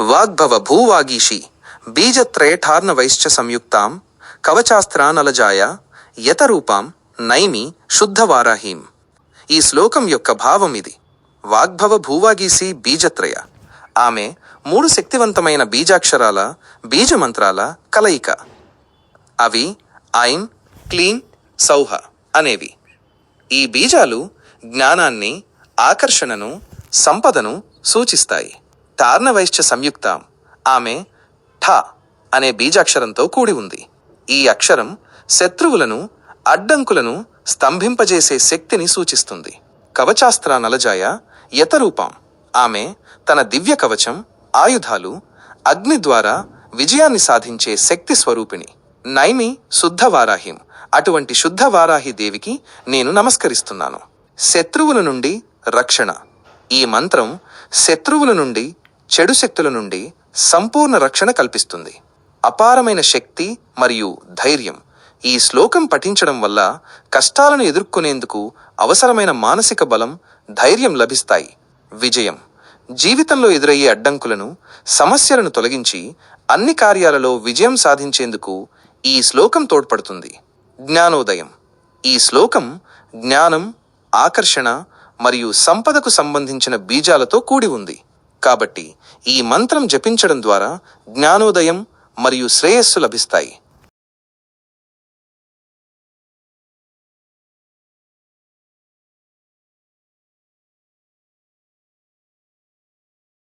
వాగ్భవ భూవాగీషి బీజత్రయఠార్ణవైశ్చ సంయుక్తాం కవచాస్త్రానలజాయ యతరూపాం నైమి శుద్ధవారాహీం. ఈ శ్లోకం యొక్క భావం ఇది. వాగ్భవ భూవాగీసి బీజత్రయ. ఆమె 3 శక్తివంతమైన బీజాక్షరాల బీజమంత్రాల కలయిక. అవి ఐం, క్లీం, సౌహ అనేవి. ఈ బీజాలు జ్ఞానాన్ని, ఆకర్షణను, సంపదను సూచిస్తాయి. టార్ణవైశ్చ సంయుక్తాం. ఆమె ఠ అనే బీజాక్షరంతో కూడి ఉంది. ఈ అక్షరం శత్రువులను, అడ్డంకులను స్తంభింపజేసే శక్తిని సూచిస్తుంది. కవచాస్త్ర నలజాయ యతరూపాం. ఆమె తన దివ్య కవచం, ఆయుధాలు, అగ్ని ద్వారా విజయాన్ని సాధించే శక్తి స్వరూపిణి. నైమి శుద్ధవారాహిం. అటువంటి శుద్ధవారాహి దేవికి నేను నమస్కరిస్తున్నాను. శత్రువుల నుండి రక్షణ. ఈ మంత్రం శత్రువుల నుండి, చెడు శక్తుల నుండి సంపూర్ణ రక్షణ కల్పిస్తుంది. అపారమైన శక్తి మరియు ధైర్యం. ఈ శ్లోకం పఠించడం వల్ల కష్టాలను ఎదుర్కొనేందుకు అవసరమైన మానసిక బలం, ధైర్యం లభిస్తాయి. విజయం. జీవితంలో ఎదురయ్యే అడ్డంకులను, సమస్యలను తొలగించి అన్ని కార్యాలలో విజయం సాధించేందుకు ఈ శ్లోకం తోడ్పడుతుంది. జ్ఞానోదయం. ఈ శ్లోకం జ్ఞానం, ఆకర్షణ మరియు సంపదకు సంబంధించిన బీజాలతో కూడి ఉంది. కాబట్టి ఈ మంత్రం జపించడం ద్వారా జ్ఞానోదయం మరియు శ్రేయస్సు లభిస్తాయి.